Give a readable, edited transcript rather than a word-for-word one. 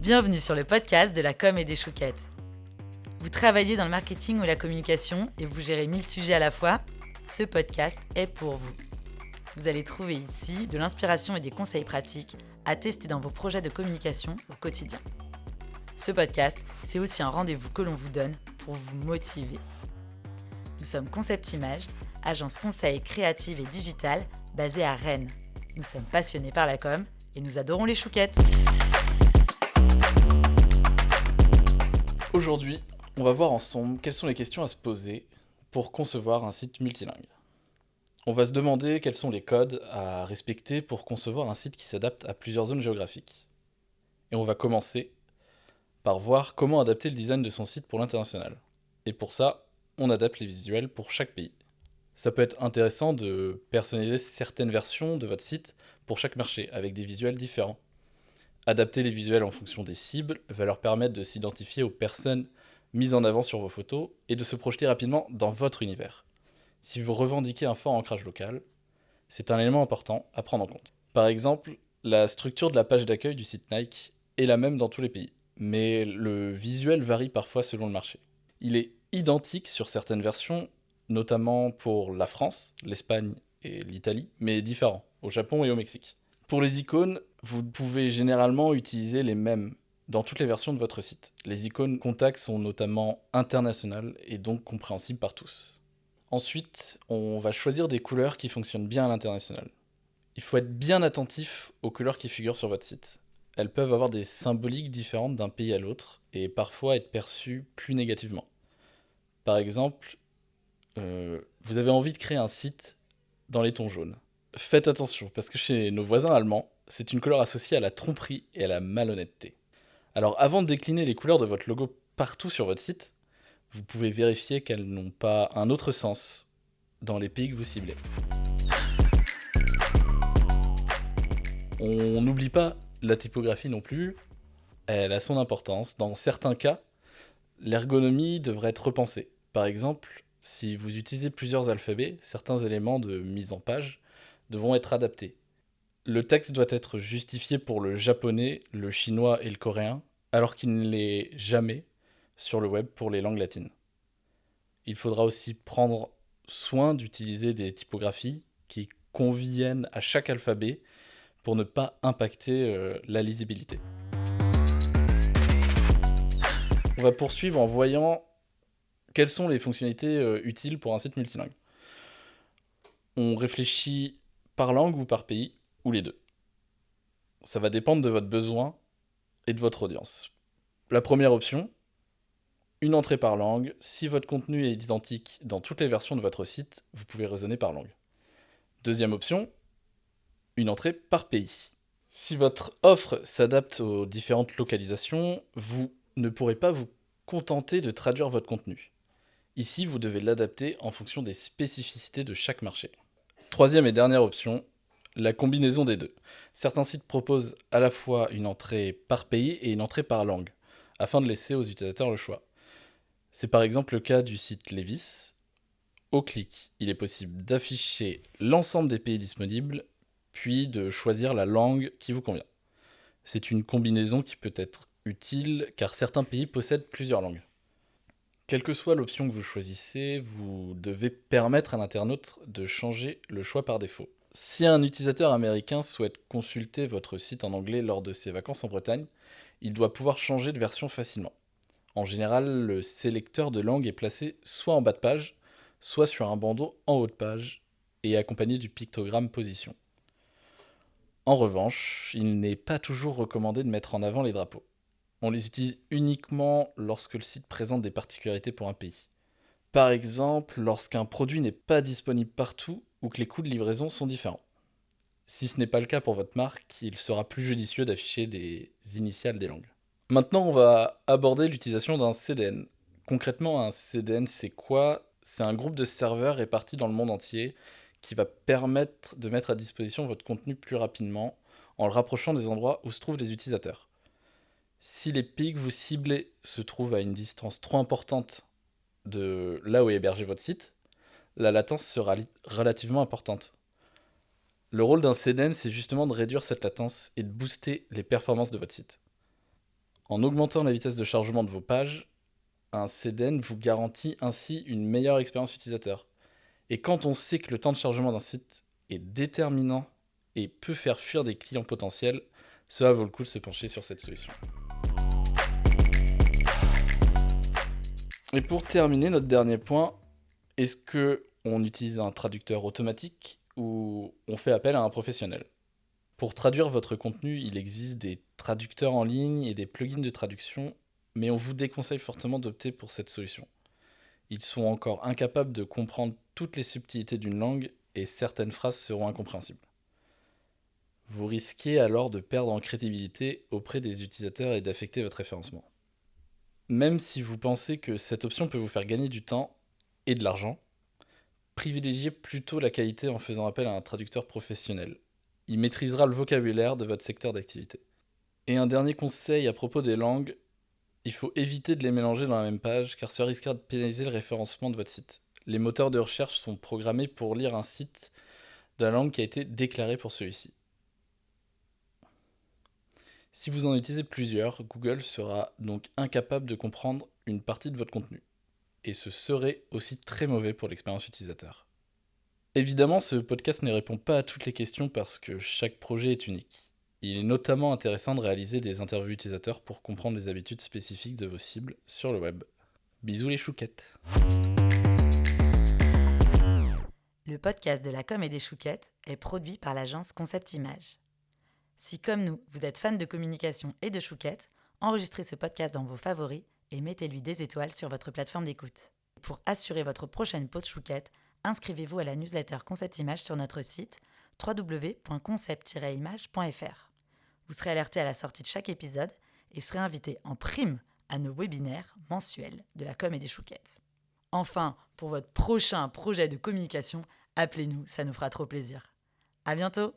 Bienvenue sur le podcast de la com et des chouquettes. Vous travaillez dans le marketing ou la communication et vous gérez 1000 sujets à la fois? Ce podcast est pour vous. Vous allez trouver ici de l'inspiration et des conseils pratiques à tester dans vos projets de communication au quotidien. Ce podcast, c'est aussi un rendez-vous que l'on vous donne pour vous motiver. Nous sommes Concept Image, agence conseil créative et digitale basée à Rennes. Nous sommes passionnés par la com et nous adorons les chouquettes. Aujourd'hui, on va voir ensemble quelles sont les questions à se poser pour concevoir un site multilingue. On va se demander quels sont les codes à respecter pour concevoir un site qui s'adapte à plusieurs zones géographiques. Et on va commencer par voir comment adapter le design de son site pour l'international. Et pour ça, on adapte les visuels pour chaque pays. Ça peut être intéressant de personnaliser certaines versions de votre site pour chaque marché, avec des visuels différents. Adapter les visuels en fonction des cibles va leur permettre de s'identifier aux personnes mises en avant sur vos photos et de se projeter rapidement dans votre univers. Si vous revendiquez un fort ancrage local, c'est un élément important à prendre en compte. Par exemple, la structure de la page d'accueil du site Nike est la même dans tous les pays, mais le visuel varie parfois selon le marché. Il est identique sur certaines versions, notamment pour la France, l'Espagne et l'Italie, mais différent au Japon et au Mexique. Pour les icônes, vous pouvez généralement utiliser les mêmes dans toutes les versions de votre site. Les icônes contacts sont notamment internationales et donc compréhensibles par tous. Ensuite, on va choisir des couleurs qui fonctionnent bien à l'international. Il faut être bien attentif aux couleurs qui figurent sur votre site. Elles peuvent avoir des symboliques différentes d'un pays à l'autre et parfois être perçues plus négativement. Par exemple, vous avez envie de créer un site dans les tons jaunes. Faites attention, parce que chez nos voisins allemands, c'est une couleur associée à la tromperie et à la malhonnêteté. Alors avant de décliner les couleurs de votre logo partout sur votre site, vous pouvez vérifier qu'elles n'ont pas un autre sens dans les pays que vous ciblez. On n'oublie pas la typographie non plus, elle a son importance. Dans certains cas, l'ergonomie devrait être repensée. Par exemple, si vous utilisez plusieurs alphabets, certains éléments de mise en page devront être adaptés. Le texte doit être justifié pour le japonais, le chinois et le coréen, alors qu'il ne l'est jamais sur le web pour les langues latines. Il faudra aussi prendre soin d'utiliser des typographies qui conviennent à chaque alphabet pour ne pas impacter la lisibilité. On va poursuivre en voyant quelles sont les fonctionnalités utiles pour un site multilingue. On réfléchit par langue ou par pays, ou les deux. Ça va dépendre de votre besoin et de votre audience. La première option, une entrée par langue. Si votre contenu est identique dans toutes les versions de votre site, vous pouvez raisonner par langue. Deuxième option, une entrée par pays. Si votre offre s'adapte aux différentes localisations, vous ne pourrez pas vous contenter de traduire votre contenu. Ici, vous devez l'adapter en fonction des spécificités de chaque marché. Troisième et dernière option, la combinaison des deux. Certains sites proposent à la fois une entrée par pays et une entrée par langue, afin de laisser aux utilisateurs le choix. C'est par exemple le cas du site Levis. Au clic, il est possible d'afficher l'ensemble des pays disponibles, puis de choisir la langue qui vous convient. C'est une combinaison qui peut être utile car certains pays possèdent plusieurs langues. Quelle que soit l'option que vous choisissez, vous devez permettre à l'internaute de changer le choix par défaut. Si un utilisateur américain souhaite consulter votre site en anglais lors de ses vacances en Bretagne, il doit pouvoir changer de version facilement. En général, le sélecteur de langue est placé soit en bas de page, soit sur un bandeau en haut de page et est accompagné du pictogramme position. En revanche, il n'est pas toujours recommandé de mettre en avant les drapeaux. On les utilise uniquement lorsque le site présente des particularités pour un pays. Par exemple, lorsqu'un produit n'est pas disponible partout ou que les coûts de livraison sont différents. Si ce n'est pas le cas pour votre marque, il sera plus judicieux d'afficher des initiales des langues. Maintenant, on va aborder l'utilisation d'un CDN. Concrètement, un CDN, c'est quoi ? C'est un groupe de serveurs répartis dans le monde entier qui va permettre de mettre à disposition votre contenu plus rapidement en le rapprochant des endroits où se trouvent les utilisateurs. Si les pays que vous ciblez se trouvent à une distance trop importante de là où est hébergé votre site, la latence sera relativement importante. Le rôle d'un CDN, c'est justement de réduire cette latence et de booster les performances de votre site. En augmentant la vitesse de chargement de vos pages, un CDN vous garantit ainsi une meilleure expérience utilisateur. Et quand on sait que le temps de chargement d'un site est déterminant et peut faire fuir des clients potentiels, cela vaut le coup de se pencher sur cette solution. Et pour terminer, notre dernier point, est-ce qu'on utilise un traducteur automatique ou on fait appel à un professionnel ? Pour traduire votre contenu, il existe des traducteurs en ligne et des plugins de traduction, mais on vous déconseille fortement d'opter pour cette solution. Ils sont encore incapables de comprendre toutes les subtilités d'une langue et certaines phrases seront incompréhensibles. Vous risquez alors de perdre en crédibilité auprès des utilisateurs et d'affecter votre référencement. Même si vous pensez que cette option peut vous faire gagner du temps et de l'argent, privilégiez plutôt la qualité en faisant appel à un traducteur professionnel. Il maîtrisera le vocabulaire de votre secteur d'activité. Et un dernier conseil à propos des langues, il faut éviter de les mélanger dans la même page car ça risquera de pénaliser le référencement de votre site. Les moteurs de recherche sont programmés pour lire un site de la langue qui a été déclarée pour celui-ci. Si vous en utilisez plusieurs, Google sera donc incapable de comprendre une partie de votre contenu. Et ce serait aussi très mauvais pour l'expérience utilisateur. Évidemment, ce podcast ne répond pas à toutes les questions parce que chaque projet est unique. Il est notamment intéressant de réaliser des interviews utilisateurs pour comprendre les habitudes spécifiques de vos cibles sur le web. Bisous les chouquettes. Le podcast de la com et des chouquettes est produit par l'agence Concept Image. Si comme nous, vous êtes fan de communication et de chouquettes, enregistrez ce podcast dans vos favoris et mettez-lui des étoiles sur votre plateforme d'écoute. Pour assurer votre prochaine pause chouquette, inscrivez-vous à la newsletter Concept Image sur notre site www.concept-image.fr. Vous serez alerté à la sortie de chaque épisode et serez invité en prime à nos webinaires mensuels de la com et des chouquettes. Enfin, pour votre prochain projet de communication, appelez-nous, ça nous fera trop plaisir. À bientôt!